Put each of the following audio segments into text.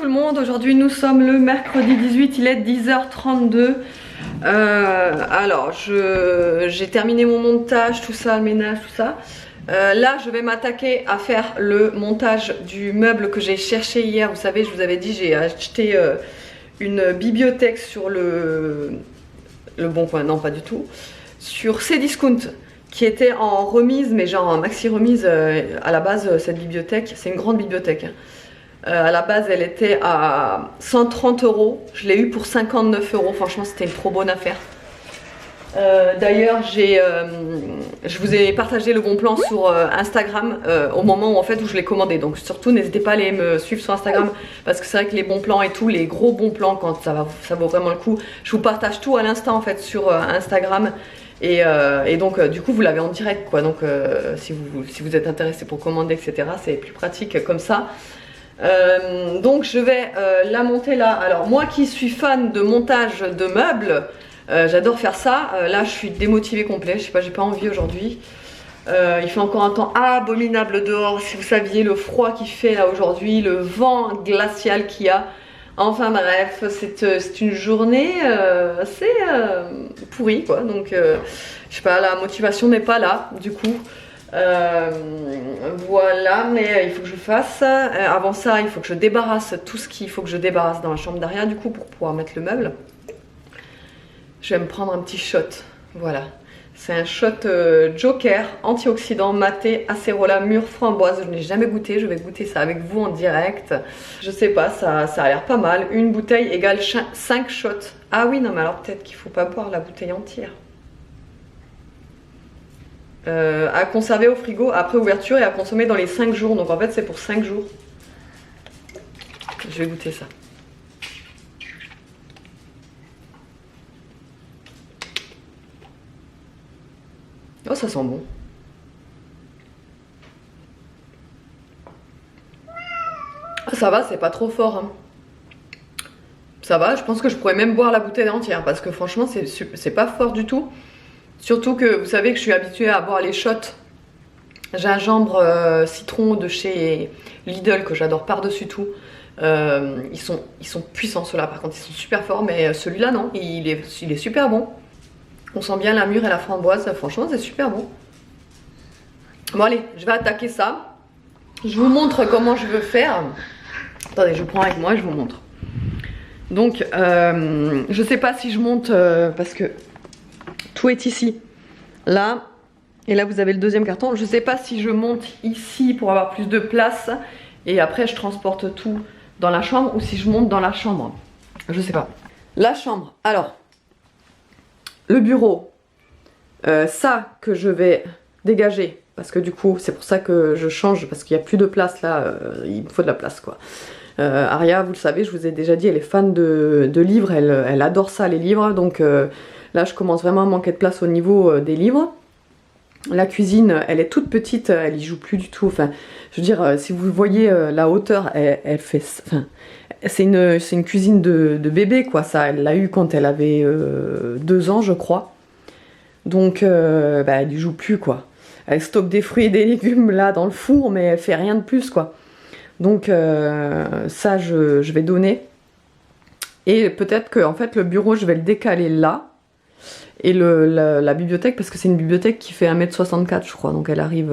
tout le monde, aujourd'hui nous sommes le mercredi 18, il est 10h32. Alors j'ai terminé mon montage, tout ça, le ménage, tout ça. Là je vais m'attaquer à faire le montage du meuble que j'ai cherché hier. Vous savez, je vous avais dit, j'ai acheté une bibliothèque sur le bon coin, non pas du tout, sur Cdiscount, qui était en remise, mais genre en maxi remise. À la base, cette bibliothèque, c'est une grande bibliothèque, hein. À la base elle était à 130 €, je l'ai eu pour 59 €, franchement c'était une trop bonne affaire. D'ailleurs je vous ai partagé le bon plan sur Instagram au moment où en fait où je l'ai commandé, donc surtout n'hésitez pas à aller me suivre sur Instagram, parce que c'est vrai que les bons plans et tout, les gros bons plans, quand ça vaut vraiment le coup, je vous partage tout à l'instant en fait sur Instagram. Et donc du coup vous l'avez en direct quoi, donc si vous êtes intéressé pour commander etc, c'est plus pratique comme ça. Donc je vais la monter là. Alors moi qui suis fan de montage de meubles, j'adore faire ça. Là je suis démotivée complet, je sais pas, j'ai pas envie aujourd'hui. Il fait encore un temps abominable dehors, si vous saviez le froid qu'il fait là aujourd'hui, le vent glacial qu'il y a. Enfin bref, c'est une journée assez pourrie quoi, donc je sais pas, la motivation n'est pas là du coup. Voilà, mais il faut que je fasse. Avant ça, il faut que je débarrasse tout ce qu'il faut que je débarrasse dans la chambre d'arrière du coup pour pouvoir mettre le meuble. Je vais me prendre un petit shot, voilà. C'est un shot Joker antioxydant maté acérola mûre framboise. Je n'ai jamais goûté, je vais goûter ça avec vous en direct. Je sais pas, ça a l'air pas mal. Une bouteille égale 5 shots. Ah oui, non mais alors peut-être qu'il faut pas boire la bouteille entière. À conserver au frigo après ouverture et à consommer dans les 5 jours. Donc en fait c'est pour 5 jours. Je vais goûter ça. Oh, ça sent bon. Ça va, c'est pas trop fort, hein. Ça va, je pense que je pourrais même boire la bouteille entière parce que franchement c'est pas fort du tout. Surtout que vous savez que je suis habituée à boire les shots gingembre citron de chez Lidl que j'adore par-dessus tout. Ils sont puissants ceux-là, par contre ils sont super forts, mais celui-là non, il est super bon. On sent bien la mûre et la framboise, franchement c'est super bon. Bon allez, je vais attaquer ça. Je vous montre comment je veux faire. Attendez, je prends avec moi et je vous montre. Donc je sais pas si je monte parce que tout est ici, là, et là vous avez le deuxième carton. Je sais pas si je monte ici pour avoir plus de place et après je transporte tout dans la chambre, ou si je monte dans la chambre. Je sais pas. La chambre, alors, le bureau, ça que je vais dégager, parce que du coup c'est pour ça que je change, parce qu'il n'y a plus de place là, il me faut de la place quoi. Aria, vous le savez, je vous ai déjà dit, elle est fan de livres, elle adore ça les livres, donc là je commence vraiment à manquer de place au niveau des livres. La cuisine, elle est toute petite, elle y joue plus du tout. Enfin, je veux dire, si vous voyez la hauteur, elle fait... Enfin, c'est une cuisine de bébé, quoi. Ça, elle l'a eu quand elle avait 2 ans, je crois. Donc, elle y joue plus, quoi. Elle stocke des fruits et des légumes, là, dans le four, mais elle fait rien de plus, quoi. Donc, ça, je vais donner. Et peut-être que, en fait, le bureau, je vais le décaler là. Et la bibliothèque, parce que c'est une bibliothèque qui fait 1m64 je crois, donc elle arrive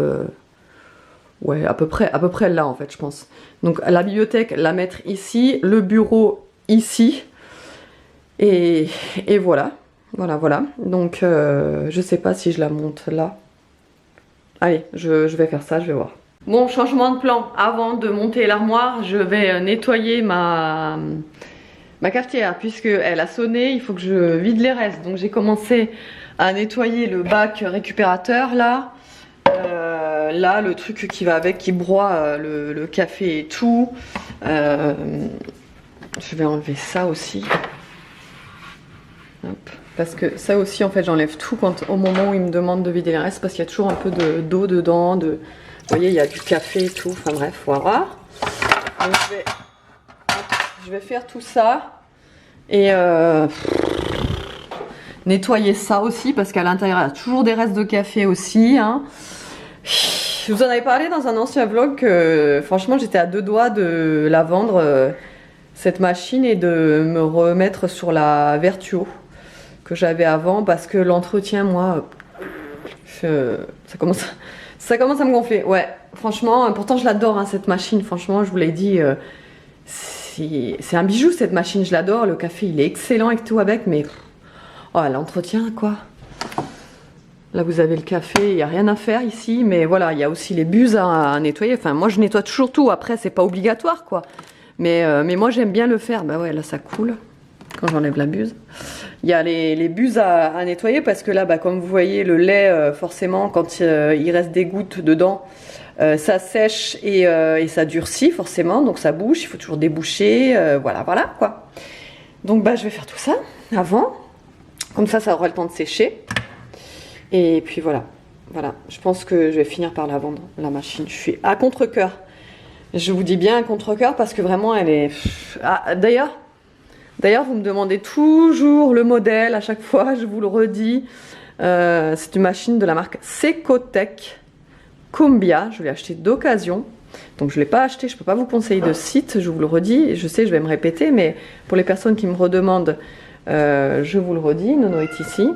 ouais, à peu près là en fait je pense. Donc la bibliothèque, la mettre ici, le bureau ici, et voilà, voilà. Donc je sais pas si je la monte là. Allez, je vais faire ça, je vais voir. Bon, changement de plan, avant de monter l'armoire, je vais nettoyer ma cafetière, puisqu'elle a sonné, il faut que je vide les restes. Donc j'ai commencé à nettoyer le bac récupérateur là. Là, le truc qui va avec, qui broie le café et tout. Je vais enlever ça aussi. Hop. Parce que ça aussi, en fait, j'enlève tout au moment où il me demande de vider les restes, parce qu'il y a toujours un peu d'eau dedans. Vous voyez, il y a du café et tout. Enfin bref, voilà. Donc je vais faire tout ça et nettoyer ça aussi, parce qu'à l'intérieur il y a toujours des restes de café aussi, hein. Je vous en avais parlé dans un ancien vlog que franchement j'étais à 2 doigts de la vendre cette machine et de me remettre sur la Vertuo que j'avais avant parce que l'entretien, moi, ça commence à me gonfler. Ouais, franchement, pourtant je l'adore hein, cette machine, franchement, je vous l'ai dit, c'est un bijou cette machine, je l'adore, le café il est excellent et tout avec, mais oh, l'entretien quoi. Là vous avez le café, il n'y a rien à faire ici, mais voilà, il y a aussi les buses à nettoyer, enfin moi je nettoie toujours tout, après c'est pas obligatoire quoi, mais moi j'aime bien le faire, bah ouais là ça coule. Quand j'enlève la buse. Il y a les buses à nettoyer parce que là, bah, comme vous voyez, le lait, forcément, quand il reste des gouttes dedans, ça sèche et ça durcit forcément, donc ça bouche, il faut toujours déboucher, voilà, voilà quoi. Donc bah, je vais faire tout ça avant, comme ça aura le temps de sécher. Et puis voilà, voilà, je pense que je vais finir par la vendre, la machine. Je suis à contre-cœur. Je vous dis bien à contre-cœur parce que vraiment elle est... Ah, D'ailleurs, vous me demandez toujours le modèle à chaque fois, je vous le redis. C'est une machine de la marque Secotech Cumbia. Je l'ai acheté d'occasion. Donc je ne l'ai pas acheté, je ne peux pas vous conseiller de site, je vous le redis. Je sais, je vais me répéter, mais pour les personnes qui me redemandent, je vous le redis, Nono est ici.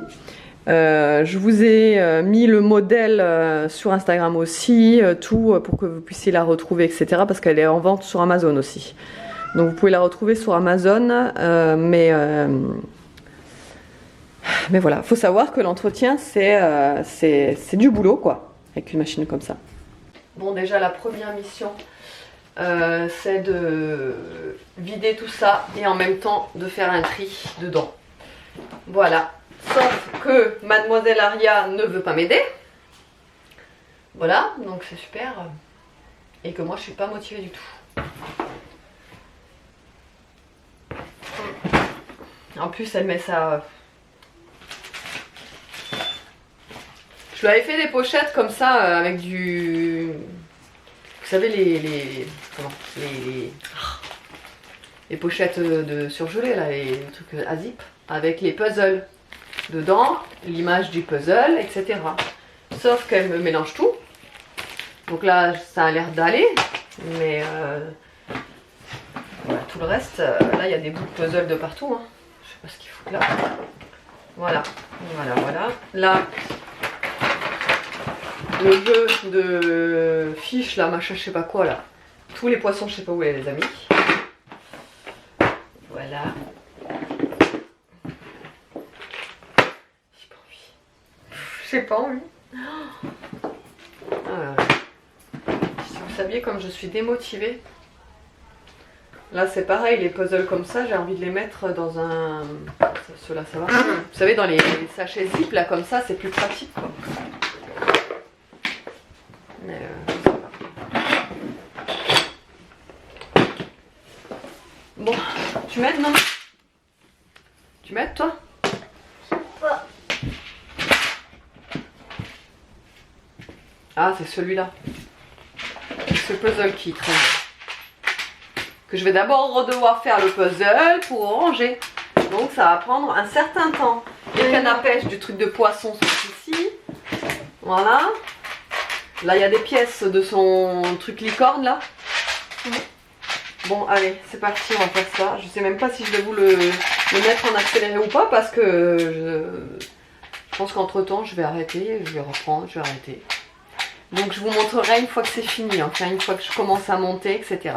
Je vous ai mis le modèle sur Instagram aussi, tout pour que vous puissiez la retrouver, etc. Parce qu'elle est en vente sur Amazon aussi. Donc vous pouvez la retrouver sur Amazon, mais voilà, il faut savoir que l'entretien c'est du boulot quoi, avec une machine comme ça. Bon déjà la première mission c'est de vider tout ça et en même temps de faire un tri dedans. Voilà, sauf que mademoiselle Aria ne veut pas m'aider. Voilà, donc c'est super. Et que moi je suis pas motivée du tout. En plus elle met ça... Je lui avais fait des pochettes comme ça avec du... Vous savez les pochettes de surgelés là, les trucs à zip, avec les puzzles dedans, l'image du puzzle, etc. Sauf qu'elle me mélange tout. Donc là ça a l'air d'aller, mais voilà, tout le reste, là il y a des bouts de puzzle de partout. Hein. Je sais pas ce qu'il faut là. Voilà, voilà, voilà. Là, le jeu de fiches, là, machin, je sais pas quoi, là. Tous les poissons, je sais pas où elle les a mis. Voilà. J'ai pas envie. J'ai pas envie. Si vous saviez comme je suis démotivée. Là c'est pareil, les puzzles comme ça, j'ai envie de les mettre dans un... Ceux-là ça va. Vous savez dans les sachets zip là comme ça, c'est plus pratique quoi. Mais bon, tu m'aides non? Tu m'aides toi? Ah c'est celui-là. Ce puzzle qui traîne. Que je vais d'abord devoir faire le puzzle pour ranger. Donc ça va prendre un certain temps. Les cannes à pêche du truc de poisson sont ici. Voilà. Là il y a des pièces de son truc licorne là. Bon allez c'est parti, on va faire ça. Je sais même pas si je vais vous le mettre en accéléré ou pas parce que je pense qu'entre temps je vais arrêter, je vais reprendre, je vais arrêter. Donc je vous montrerai une fois que c'est fini, enfin une fois que je commence à monter, etc.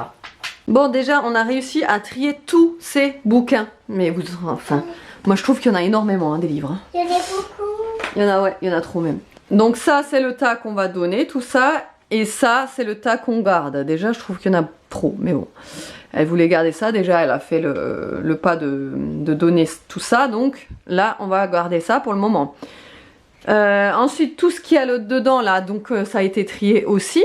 Bon déjà on a réussi à trier tous ces bouquins. Mais vous, enfin, moi je trouve qu'il y en a énormément hein, des livres. Hein. Il y en a beaucoup. Il y en a, ouais, il y en a trop même. Donc ça c'est le tas qu'on va donner, tout ça. Et ça c'est le tas qu'on garde. Déjà je trouve qu'il y en a trop, mais bon. Elle voulait garder ça, déjà elle a fait le pas de donner tout ça. Donc là on va garder ça pour le moment. Ensuite tout ce qu'il y a dedans là, donc ça a été trié aussi.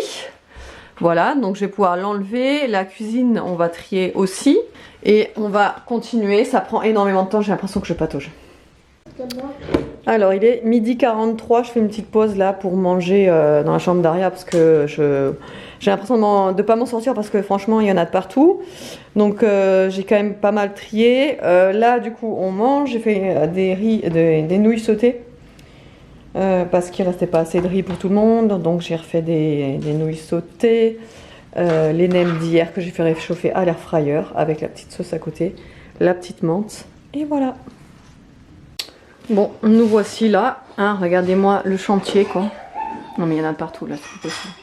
Voilà, donc je vais pouvoir l'enlever. La cuisine, on va trier aussi. Et on va continuer. Ça prend énormément de temps, j'ai l'impression que je patauge. Alors, il est 12h43. Je fais une petite pause là pour manger dans la chambre d'Aria parce que j'ai l'impression de ne pas m'en sortir parce que franchement, il y en a de partout. Donc, j'ai quand même pas mal trié. Là, du coup, on mange. J'ai fait des nouilles sautées. Parce qu'il restait pas assez de riz pour tout le monde, donc j'ai refait des nouilles sautées. les nems d'hier que j'ai fait réchauffer à l'air fryer avec la petite sauce à côté, la petite menthe et voilà. Bon, nous voici là, hein, regardez-moi le chantier quoi. Non mais il y en a partout là, c'est pas possible.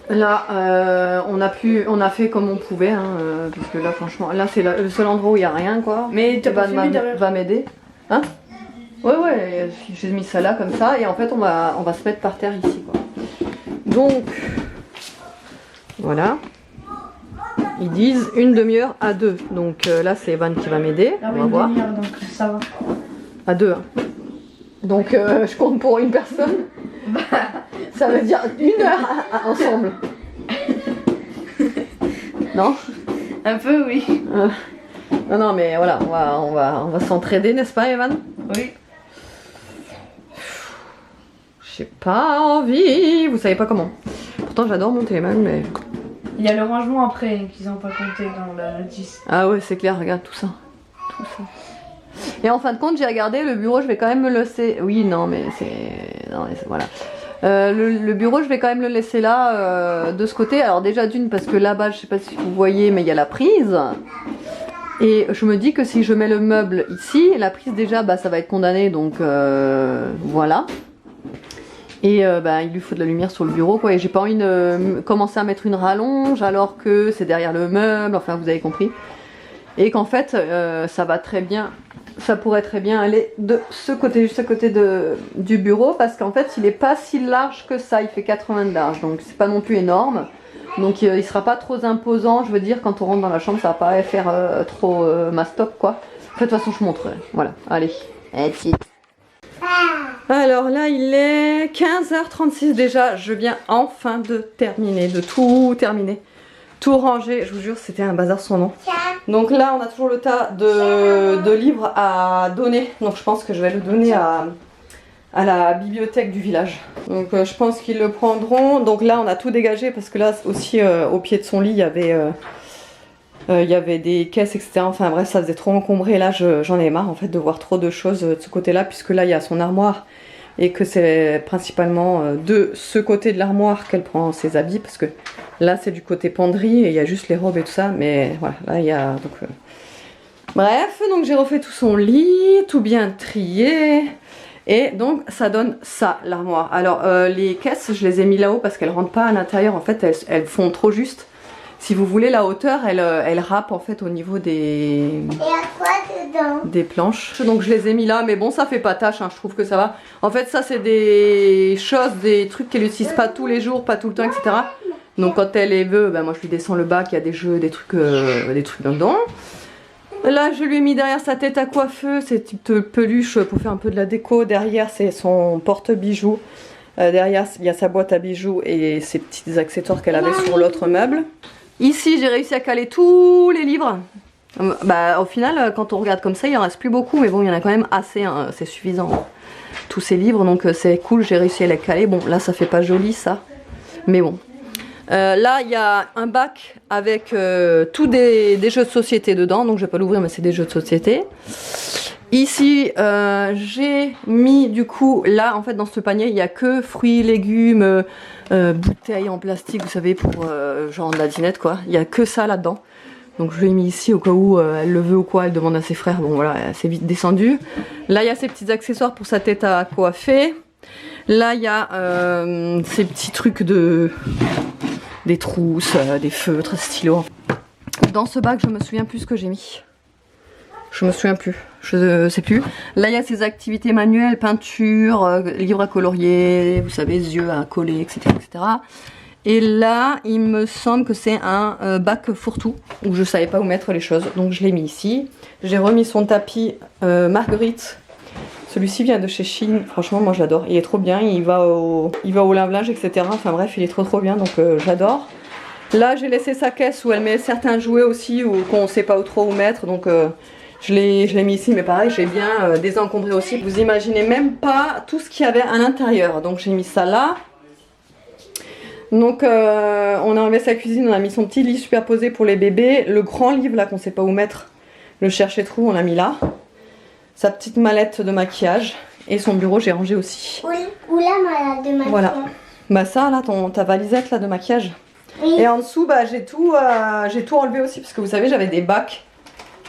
Là, on a fait comme on pouvait, hein, parce que là franchement, là c'est le seul endroit où il n'y a rien quoi. Mais t'as pas fumé derrière? Va m'aider. Hein? Ouais, j'ai mis ça là comme ça et en fait on va se mettre par terre ici quoi. Donc, voilà. Ils disent une demi-heure à 2. Donc là c'est Evan qui va m'aider, on va voir. Donc ça va. À 2. Hein. Donc je compte pour une personne. Ça veut dire 1 heure ensemble. Non? Un peu oui. Non mais voilà, on va s'entraider, n'est-ce pas Evan? Oui. J'ai pas envie, vous savez pas comment. Pourtant j'adore mon téléphone mais... Il y a le rangement après qu'ils ont pas compté dans la notice. Ah ouais c'est clair, regarde tout ça. Tout ça. Et en fin de compte j'ai regardé le bureau, je vais quand même me laisser... Oui non mais c'est... Non mais voilà. Le bureau je vais quand même le laisser là de ce côté. Alors déjà d'une parce que là-bas je sais pas si vous voyez mais il y a la prise. Et je me dis que si je mets le meuble ici, la prise déjà bah, ça va être condamné donc voilà. Et bah, il lui faut de la lumière sur le bureau quoi. Et j'ai pas envie de commencer à mettre une rallonge alors que c'est derrière le meuble, enfin vous avez compris. Et qu'en fait ça va très bien, ça pourrait très bien aller de ce côté, juste à côté du bureau parce qu'en fait il est pas si large que ça, il fait 80 de large donc c'est pas non plus énorme. Donc il sera pas trop imposant, je veux dire quand on rentre dans la chambre ça va pas faire trop mastoc quoi. De toute façon je montrerai, voilà, allez. Alors là il est 15h36 déjà, je viens enfin de terminer, de tout terminer. Tout ranger, je vous jure c'était un bazar sans nom. Donc là on a toujours le tas de livres à donner, donc je pense que je vais le donner à la bibliothèque du village. Donc je pense qu'ils le prendront. Donc là on a tout dégagé parce que là aussi au pied de son lit il y avait des caisses etc. Enfin bref ça faisait trop encombré. Là j'en ai marre en fait de voir trop de choses de ce côté là puisque là il y a son armoire et que c'est principalement de ce côté de l'armoire qu'elle prend ses habits parce que là c'est du côté penderie et il y a juste les robes et tout ça mais voilà là il y a donc bref donc j'ai refait tout son lit, tout bien trié. Et donc ça donne ça l'armoire. Alors les caisses je les ai mis là-haut parce qu'elles rentrent pas à l'intérieur en fait, elles font trop juste. Si vous voulez la hauteur elle râpe en fait au niveau des... Et à quoi dedans? Des planches. Donc je les ai mis là mais bon ça fait pas tâche hein, je trouve que ça va. En fait ça c'est des choses, des trucs qu'elle n'utilise pas tous les jours, pas tout le temps etc. Donc quand elle les veut, ben moi je lui descends le bac, il y a des jeux, des trucs dedans. Là je lui ai mis derrière sa tête à coiffeux, ces petites peluches pour faire un peu de la déco. Derrière c'est son porte-bijoux. Derrière il y a sa boîte à bijoux et ses petits accessoires qu'elle avait sur l'autre meuble. Ici j'ai réussi à caler tous les livres. Bah au final quand on regarde comme ça il en reste plus beaucoup mais bon il y en a quand même assez, hein, c'est suffisant. Tous ces livres donc c'est cool, j'ai réussi à les caler. Bon là ça fait pas joli ça, mais bon. Là il y a un bac avec tous des jeux de société dedans, donc je vais pas l'ouvrir mais c'est des jeux de société. Ici j'ai mis du coup, là en fait dans ce panier il n'y a que fruits, légumes, bouteilles en plastique vous savez pour genre de la dinette quoi, il n'y a que ça là-dedans. Donc je l'ai mis ici au cas où elle le veut ou quoi, elle demande à ses frères, bon voilà c'est vite descendu. Là il y a ses petits accessoires pour sa tête à coiffer. Là il y a ces petits trucs des trousses, des feutres, stylos. Dans ce bac je me souviens plus ce que j'ai mis. Je me souviens plus, je sais plus. Là il y a ces activités manuelles, peinture, livres à colorier, vous savez, yeux à coller, etc. etc. Et là il me semble que c'est un bac fourre-tout, où je savais pas où mettre les choses, donc je l'ai mis ici. J'ai remis son tapis Marguerite. Celui-ci vient de chez Shein, franchement moi j'adore, il est trop bien, il va au lave-linge etc. Enfin bref il est trop bien donc j'adore. Là j'ai laissé sa caisse où elle met certains jouets aussi, ou qu'on sait pas trop où mettre, donc je l'ai mis ici mais pareil j'ai bien désencombré aussi. Vous imaginez même pas tout ce qu'il y avait à l'intérieur, donc j'ai mis ça là. Donc on a enlevé sa cuisine, on a mis son petit lit superposé pour les bébés, le grand livre là qu'on sait pas où mettre, le chercher-trou on l'a mis là. Sa petite mallette de maquillage et son bureau j'ai rangé aussi. Ou la mallette de maquillage. Voilà. Bah ça là, ta valisette là de maquillage. Oui. Et en dessous, bah, j'ai tout enlevé aussi parce que vous savez, j'avais des bacs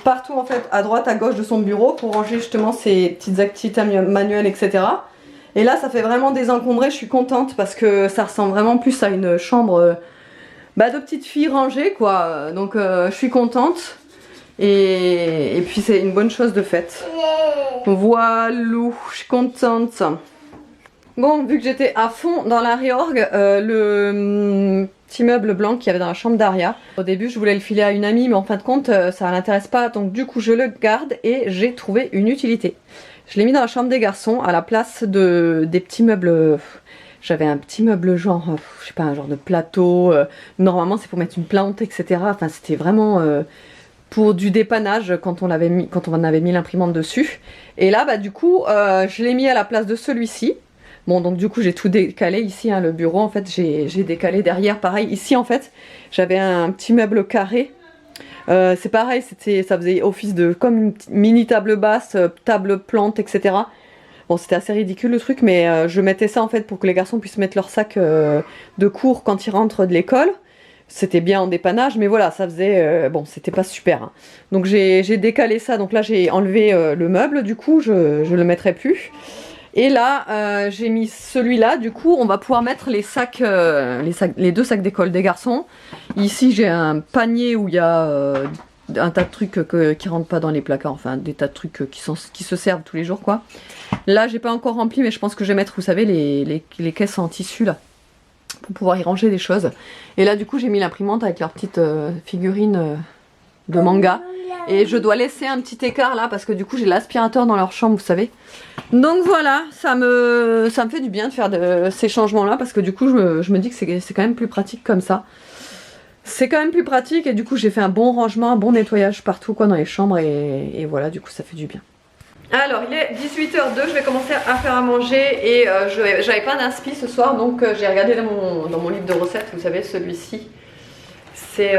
partout en fait, à droite, à gauche de son bureau pour ranger justement ses petites activités manuelles, etc. Et là, ça fait vraiment désencombrer. Je suis contente parce que ça ressemble vraiment plus à une chambre de petite fille rangée, quoi. Donc, je suis contente. Et puis, c'est une bonne chose de faite. Voilà, je suis contente. Bon, vu que j'étais à fond dans la réorg, le petit meuble blanc qu'il y avait dans la chambre d'Aria, au début je voulais le filer à une amie, mais en fin de compte ça l'intéresse pas, donc du coup je le garde et j'ai trouvé une utilité. Je l'ai mis dans la chambre des garçons à la place des petits meubles. J'avais un petit meuble genre, je sais pas, un genre de plateau, normalement c'est pour mettre une plante, etc. Enfin c'était vraiment pour du dépannage quand on avait mis l'imprimante dessus. Et là bah du coup je l'ai mis à la place de celui-ci. Bon, donc du coup j'ai tout décalé ici, hein, le bureau en fait j'ai décalé derrière, pareil ici en fait j'avais un petit meuble carré, c'est pareil, ça faisait office de comme une mini table basse, table plante, etc. Bon, c'était assez ridicule le truc, mais je mettais ça en fait pour que les garçons puissent mettre leur sac de cours quand ils rentrent de l'école. C'était bien en dépannage, mais voilà, ça faisait, bon, c'était pas super, hein. Donc j'ai décalé ça, donc là j'ai enlevé le meuble, du coup je le mettrai plus. Et là, j'ai mis celui-là, du coup, on va pouvoir mettre les deux sacs d'école des garçons. Ici, j'ai un panier où il y a un tas de trucs qui rentrent pas dans les placards, enfin, des tas de trucs qui se servent tous les jours, quoi. Là, j'ai pas encore rempli, mais je pense que je vais mettre, vous savez, les caisses en tissu, là, pour pouvoir y ranger des choses. Et là, du coup, j'ai mis l'imprimante avec leurs petites figurines de manga. Et je dois laisser un petit écart là parce que du coup j'ai l'aspirateur dans leur chambre, vous savez. Donc voilà, ça me fait du bien de faire ces changements là parce que du coup je me dis que c'est quand même plus pratique comme ça. C'est quand même plus pratique et du coup j'ai fait un bon rangement, un bon nettoyage partout quoi dans les chambres et voilà, du coup ça fait du bien. Alors il est 18h02, je vais commencer à faire à manger et j'avais pas d'inspi ce soir donc j'ai regardé dans mon livre de recettes, vous savez celui-ci. C'est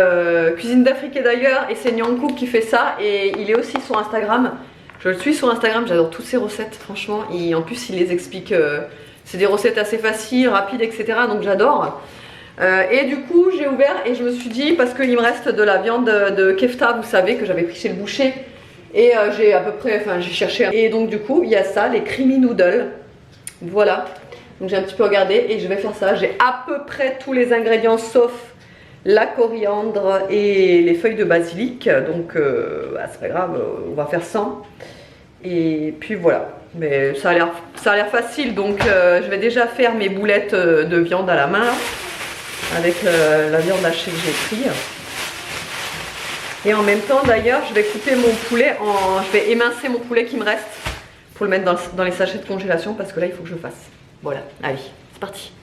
Cuisine d'Afrique et d'ailleurs et c'est Nyankouk qui fait ça et il est aussi sur Instagram. Je le suis sur Instagram, j'adore toutes ses recettes franchement et en plus il les explique, c'est des recettes assez faciles, rapides, etc. donc j'adore. Et du coup j'ai ouvert et je me suis dit parce qu'il me reste de la viande de kefta, vous savez, que j'avais pris chez le boucher et j'ai à peu près, enfin j'ai cherché et donc du coup il y a ça, les creamy noodles, voilà. Donc j'ai un petit peu regardé et je vais faire ça, j'ai à peu près tous les ingrédients sauf la coriandre et les feuilles de basilic, donc c'est pas grave, on va faire sans. Et puis voilà, mais ça a l'air facile, donc je vais déjà faire mes boulettes de viande à la main avec la viande hachée que j'ai pris. Et en même temps d'ailleurs je vais couper mon poulet, je vais émincer mon poulet qui me reste pour le mettre dans les sachets de congélation parce que là il faut que je fasse. Voilà, allez, c'est parti.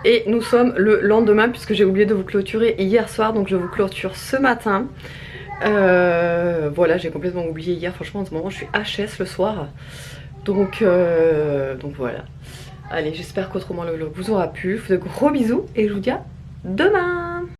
Et nous sommes le lendemain puisque j'ai oublié de vous clôturer hier soir, donc je vous clôture ce matin. Voilà, j'ai complètement oublié hier, franchement en ce moment je suis HS le soir. Donc voilà. Allez, j'espère qu'autrement le vlog vous aura plu. De gros bisous et je vous dis à demain.